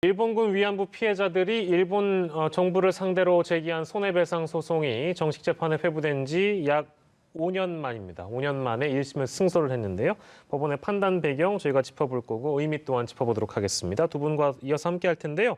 일본군 위안부 피해자들이 일본 정부를 상대로 제기한 손해배상 소송이 정식 재판에 회부된 지 약 5년 만입니다. 5년 만에 1심을 승소를 했는데요. 법원의 판단 배경 저희가 짚어볼 거고 의미 또한 짚어보도록 하겠습니다. 두 분과 이어서 함께 할 텐데요.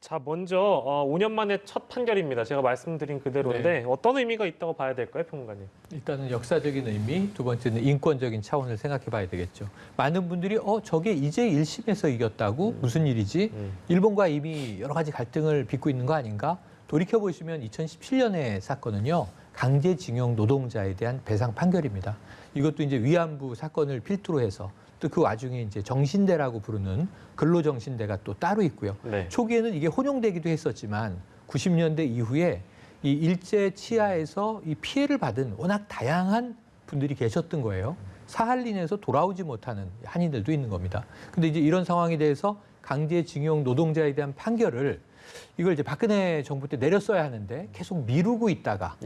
자, 먼저 5년 만에 첫 판결입니다. 제가 말씀드린 그대로인데 어떤 의미가 있다고 봐야 될까요, 평론가님? 일단은 역사적인 의미, 두 번째는 인권적인 차원을 생각해 봐야 되겠죠. 많은 분들이 저게 이제 1심에서 이겼다고? 무슨 일이지? 일본과 이미 여러 가지 갈등을 빚고 있는 거 아닌가? 돌이켜보시면 2017년의 사건은요. 강제징용 노동자에 대한 배상 판결입니다. 이것도 이제 위안부 사건을 필두로 해서 또 그 와중에 이제 정신대라고 부르는 근로정신대가 또 따로 있고요. 네. 초기에는 이게 혼용되기도 했었지만 90년대 이후에 이 일제 치하에서 이 피해를 받은 워낙 다양한 분들이 계셨던 거예요. 사할린에서 돌아오지 못하는 한인들도 있는 겁니다. 근데 이제 이런 상황에 대해서 강제징용 노동자에 대한 판결을 이걸 이제 박근혜 정부 때 내렸어야 하는데 계속 미루고 있다가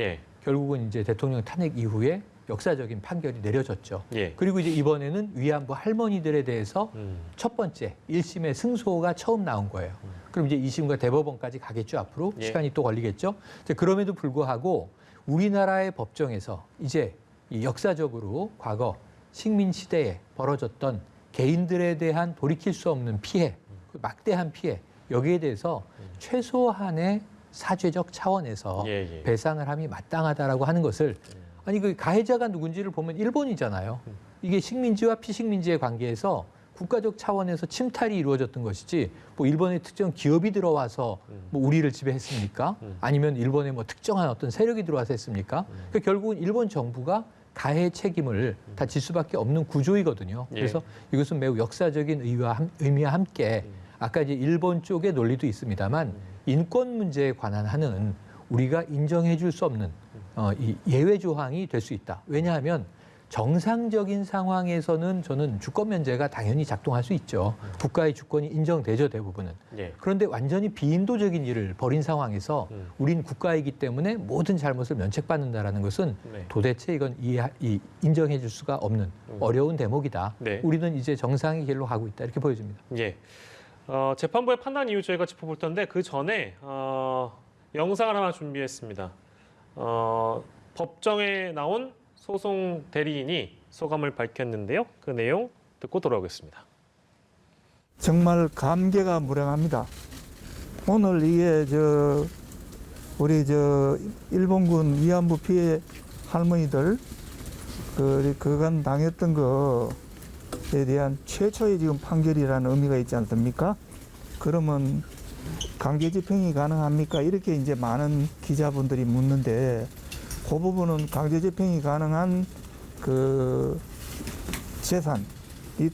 결국은 이제 대통령 탄핵 이후에 역사적인 판결이 내려졌죠. 그리고 이제 이번에는 위안부 할머니들에 대해서 첫 번째 1심의 승소가 처음 나온 거예요. 그럼 이제 2심과 대법원까지 가겠죠. 앞으로 시간이 또 걸리겠죠. 그럼에도 불구하고 우리나라의 법정에서 이제 이 역사적으로 과거 식민 시대에 벌어졌던 개인들에 대한 돌이킬 수 없는 피해, 막대한 피해 여기에 대해서 최소한의 사죄적 차원에서 배상을 함이 마땅하다라고 하는 것을 아니 그 가해자가 누군지를 보면 일본이잖아요. 이게 식민지와 피식민지의 관계에서 국가적 차원에서 침탈이 이루어졌던 것이지 뭐 일본의 특정 기업이 들어와서 뭐 우리를 지배했습니까? 아니면 일본의 뭐 특정한 어떤 세력이 들어와서 했습니까? 그러니까 결국은 일본 정부가 가해 책임을 다 질 수밖에 없는 구조이거든요. 그래서 이것은 매우 역사적인 의미와 함께 아까 이제 일본 쪽의 논리도 있습니다만 인권 문제에 관한 한은 우리가 인정해 줄 수 없는 이 예외 조항이 될 수 있다. 왜냐하면 정상적인 상황에서는 저는 주권 면제가 당연히 작동할 수 있죠. 국가의 주권이 인정되죠, 대부분은. 그런데 완전히 비인도적인 일을 벌인 상황에서 우린 국가이기 때문에 모든 잘못을 면책받는다라는 것은 도대체 이건 인정해 줄 수가 없는 어려운 대목이다. 우리는 이제 정상의 길로 가고 있다. 이렇게 보여집니다. 재판부의 판단 이후 저희가 짚어볼 텐데 그 전에 영상을 하나 준비했습니다. 법정에 나온 소송 대리인이 소감을 밝혔는데요. 그 내용 듣고 돌아오겠습니다. 정말 감개가 무량합니다. 오늘 이게 우리 일본군 위안부 피해 할머니들 그간 당했던 거에 대한 최초의 지금 판결이라는 의미가 있지 않습니까? 그러면 강제 집행이 가능합니까? 이렇게 이제 많은 기자분들이 묻는데 그 부분은 강제 집행이 가능한 그 재산이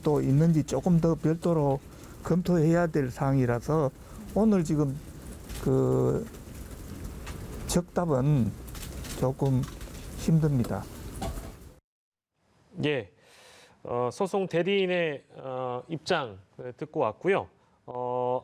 또 있는지 조금 더 별도로 검토해야 될 사항이라서 오늘 지금 그 적답은 조금 힘듭니다. 소송 대리인의 입장 듣고 왔고요.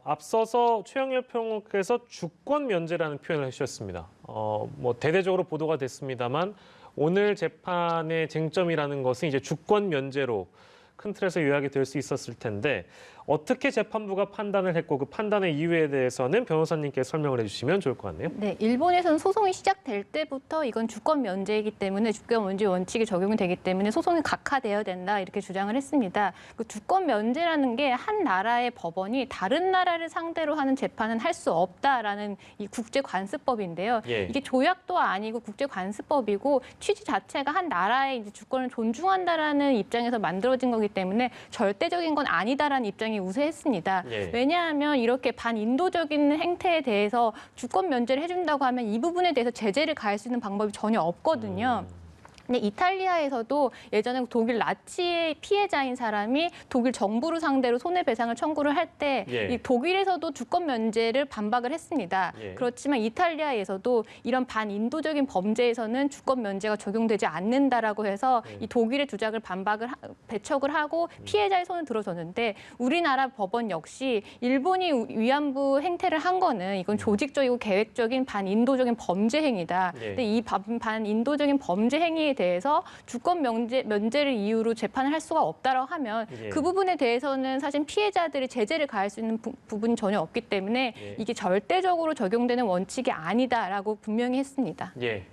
앞서서 최영렬 평론가께서 주권 면제라는 표현을 해주셨습니다. 뭐 대대적으로 보도가 됐습니다만 오늘 재판의 쟁점이라는 것은 이제 주권 면제로 큰 틀에서 요약이 될 수 있었을 텐데 어떻게 재판부가 판단을 했고 그 판단의 이유에 대해서는 변호사님께 설명을 해주시면 좋을 것 같네요. 네, 일본에서는 소송이 시작될 때부터 이건 주권 면제이기 때문에 주권 면제 원칙이 적용이 되기 때문에 소송이 각하되어야 된다 이렇게 주장을 했습니다. 그 주권 면제라는 게 한 나라의 법원이 다른 나라를 상대로 하는 재판은 할 수 없다라는 이 국제관습법인데요. 이게 조약도 아니고 국제관습법이고 취지 자체가 한 나라의 이제 주권을 존중한다라는 입장에서 만들어진 거기 때문에 절대적인 건 아니다라는 입장이 우세했습니다. 왜냐하면 이렇게 반인도적인 행태에 대해서 주권 면제를 해준다고 하면 이 부분에 대해서 제재를 가할 수 있는 방법이 전혀 없거든요. 근데 이탈리아에서도 예전에 독일 나치의 피해자인 사람이 독일 정부를 상대로 손해배상을 청구를 할 때 이 독일에서도 주권 면제를 반박을 했습니다. 그렇지만 이탈리아에서도 이런 반인도적인 범죄에서는 주권 면제가 적용되지 않는다라고 해서 이 독일의 주장을 배척을 하고 피해자의 손을 들어줬는데 우리나라 법원 역시 일본이 위안부 행태를 한 거는 이건 조직적이고 계획적인 반인도적인 범죄 행위다. 근데 이 반인도적인 범죄 행위에 대해서 주권 면제를 이유로 재판을 할 수가 없다라고 하면 예. 그 부분에 대해서는 사실 피해자들이 제재를 가할 수 있는 부분이 전혀 없기 때문에 예. 이게 절대적으로 적용되는 원칙이 아니다라고 분명히 했습니다. 예,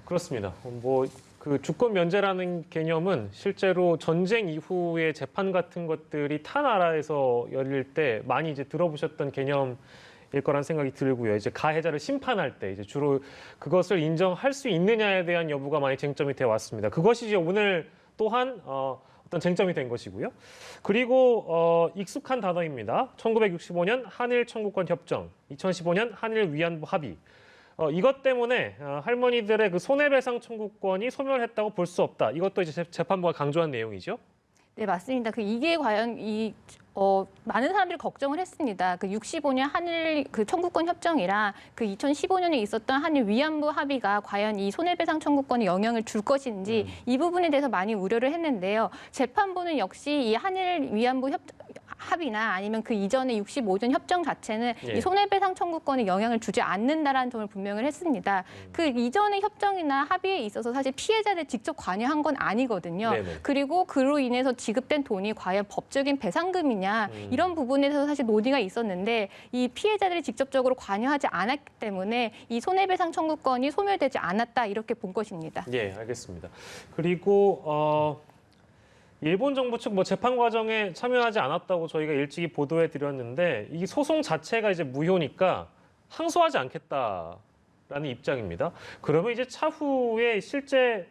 그렇습니다. 뭐 그 주권 면제라는 개념은 실제로 전쟁 이후의 재판 같은 것들이 타 나라에서 열릴 때 많이 이제 들어보셨던 개념일 거란 생각이 들고요. 이제 가해자를 심판할 때 이제 주로 그것을 인정할 수 있느냐에 대한 여부가 많이 쟁점이 되어 왔습니다. 그것이 이제 오늘 또한 어떤 쟁점이 된 것이고요. 그리고 익숙한 단어입니다. 1965년 한일 청구권 협정, 2015년 한일 위안부 합의. 이것 때문에 할머니들의 그 손해배상 청구권이 소멸했다고 볼 수 없다. 이것도 이제 재판부가 강조한 내용이죠. 네, 맞습니다. 이게 과연 많은 사람들이 걱정을 했습니다. 65년 한일 청구권 협정이랑 2015년에 있었던 한일 위안부 합의가 과연 이 손해배상 청구권에 영향을 줄 것인지 이 부분에 대해서 많이 우려를 했는데요. 재판부는 역시 이 한일 위안부 합의나 아니면 그 이전의 65년 협정 자체는 예. 이 손해배상 청구권에 영향을 주지 않는다라는 점을 분명을 했습니다. 그 이전의 협정이나 합의에 있어서 사실 피해자를 직접 관여한 건 아니거든요. 네네. 그리고 그로 인해서 지급된 돈이 과연 법적인 배상금이냐 이런 부분에 대해서 사실 논의가 있었는데 이 피해자들이 직접적으로 관여하지 않았기 때문에 이 손해배상 청구권이 소멸되지 않았다 이렇게 본 것입니다. 예, 알겠습니다. 그리고 일본 정부 측 뭐 재판 과정에 참여하지 않았다고 저희가 일찍이 보도해 드렸는데 이 소송 자체가 이제 무효니까 항소하지 않겠다라는 입장입니다. 그러면 이제 차후에 실제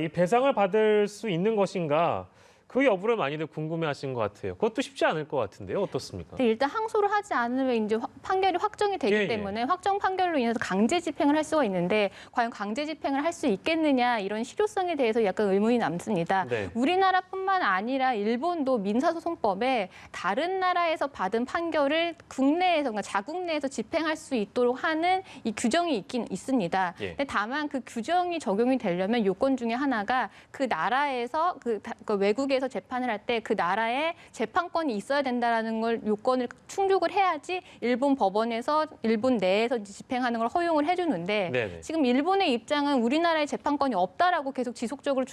이 배상을 받을 수 있는 것인가? 그 여부를 많이들 궁금해하신 것 같아요. 그것도 쉽지 않을 것 같은데요. 어떻습니까? 네, 일단 항소를 하지 않으면 이제 판결이 확정이 되기 예. 때문에 확정 판결로 인해서 강제 집행을 할 수가 있는데 과연 강제 집행을 할 수 있겠느냐 이런 실효성에 대해서 약간 의문이 남습니다. 네. 우리나라뿐만 아니라 일본도 민사소송법에 다른 나라에서 받은 판결을 국내에서 그러니까 자국 내에서 집행할 수 있도록 하는 이 규정이 있긴 있습니다. 예. 근데 다만 그 규정이 적용이 되려면 요건 중에 하나가 그 나라에서 그 외국에서 재판을 할 때 그 나라에 재판권이 있어야 된다라는 걸 요건을 충족을 해야지 일본 법원에서 일본 내에서 집행하는 걸 허용을 해주는데 네네. 지금 일본의 입장은 우리나라에 재판권이 없다라고 계속 지속적으로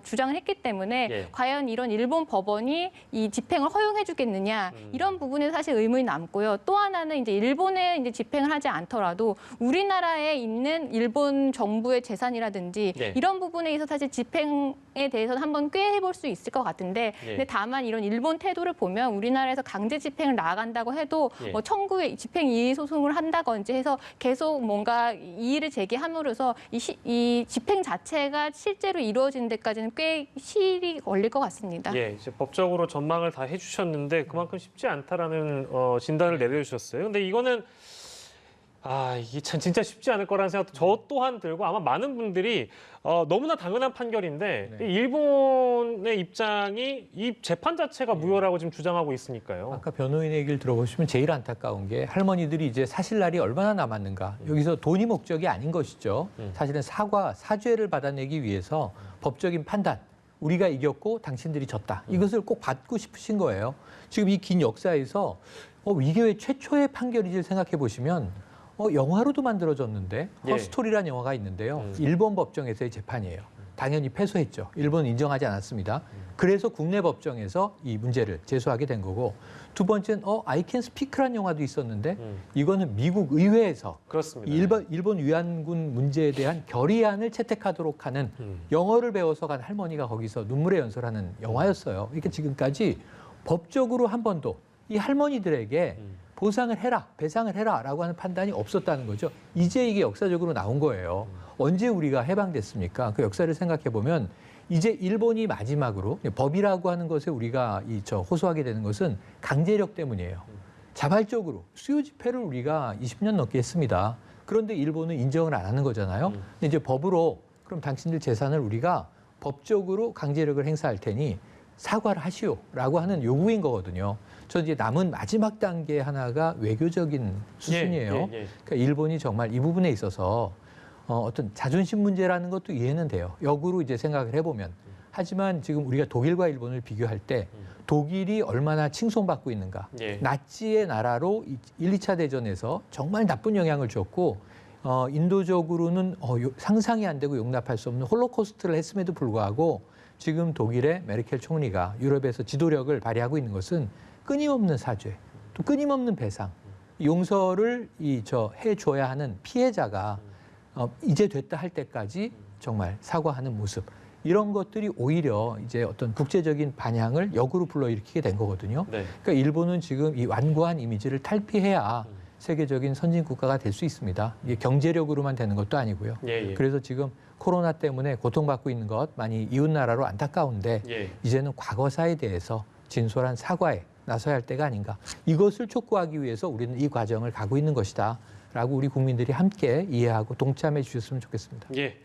주장을 했기 때문에 예. 과연 이런 일본 법원이 이 집행을 허용해주겠느냐 이런 부분에 사실 의문이 남고요. 또 하나는 이제 일본에 이제 집행을 하지 않더라도 우리나라에 있는 일본 정부의 재산이라든지 네. 이런 부분에 있어서 사실 집행에 대해서는 한번 꾀해볼 수 있을 것 같은데 예. 근데 다만 이런 일본 태도를 보면 우리나라에서 강제 집행을 나간다고 해도 예. 뭐 청구에 집행 이의 소송을 한다든지 해서 계속 뭔가 이의를 제기함으로써 이 집행 자체가 실제로 이루어지는 데까지는 꽤 시일이 걸릴 것 같습니다. 예, 이제 법적으로 전망을 다 해주셨는데 그만큼 쉽지 않다라는 진단을 내려주셨어요. 근데 이거는 이게 참 진짜 쉽지 않을 거라는 생각도 저 또한 들고 아마 많은 분들이 너무나 당연한 판결인데 네. 이 일본의 입장이 이 재판 자체가 무효라고 지금 주장하고 있으니까요. 아까 변호인의 얘기를 들어보시면 제일 안타까운 게 할머니들이 이제 사실 날이 얼마나 남았는가. 여기서 돈이 목적이 아닌 것이죠. 사실은 사죄를 받아내기 위해서 법적인 판단, 우리가 이겼고 당신들이 졌다. 이것을 꼭 받고 싶으신 거예요. 지금 이 긴 역사에서 이게 왜 최초의 판결인지를 생각해 보시면 영화로도 만들어졌는데 예. 허스토리라는 영화가 있는데요. 일본 법정에서의 재판이에요. 당연히 패소했죠. 일본은 인정하지 않았습니다. 그래서 국내 법정에서 이 문제를 제소하게 된 거고 두 번째는 I Can Speak라는 영화도 있었는데 이거는 미국 의회에서 그렇습니다. 일본 위안군 문제에 대한 결의안을 채택하도록 하는 영어를 배워서 간 할머니가 거기서 눈물의 연설하는 영화였어요. 그러니까 지금까지 법적으로 한 번도 이 할머니들에게 보상을 해라, 배상을 해라라고 하는 판단이 없었다는 거죠. 이제 이게 역사적으로 나온 거예요. 언제 우리가 해방됐습니까? 그 역사를 생각해 보면 이제 일본이 마지막으로 법이라고 하는 것에 우리가 호소하게 되는 것은 강제력 때문이에요. 자발적으로 수요 집회를 우리가 20년 넘게 했습니다. 그런데 일본은 인정을 안 하는 거잖아요. 근데 이제 법으로 그럼 당신들 재산을 우리가 법적으로 강제력을 행사할 테니 사과를 하시오라고 하는 요구인 거거든요. 저 이제 남은 마지막 단계 하나가 외교적인 수순이에요. 그러니까 일본이 정말 이 부분에 있어서 어떤 자존심 문제라는 것도 이해는 돼요. 역으로 이제 생각을 해보면. 하지만 지금 우리가 독일과 일본을 비교할 때 독일이 얼마나 칭송받고 있는가. 예. 나치의 나라로 1, 2차 대전에서 정말 나쁜 영향을 줬고 인도적으로는 상상이 안 되고 용납할 수 없는 홀로코스트를 했음에도 불구하고 지금 독일의 메르켈 총리가 유럽에서 지도력을 발휘하고 있는 것은 끊임없는 사죄, 또 끊임없는 배상, 용서를 해줘야 하는 피해자가 이제 됐다 할 때까지 정말 사과하는 모습. 이런 것들이 오히려 이제 어떤 국제적인 반향을 역으로 불러일으키게 된 거거든요. 네. 그러니까 일본은 지금 이 완고한 이미지를 탈피해야 세계적인 선진 국가가 될 수 있습니다. 이게 경제력으로만 되는 것도 아니고요. 예, 예. 그래서 지금 코로나 때문에 고통받고 있는 것 많이 이웃 나라로 안타까운데 예. 이제는 과거사에 대해서 진솔한 사과에 나서야 할 때가 아닌가. 이것을 촉구하기 위해서 우리는 이 과정을 가고 있는 것이다라고 우리 국민들이 함께 이해하고 동참해 주셨으면 좋겠습니다. 예.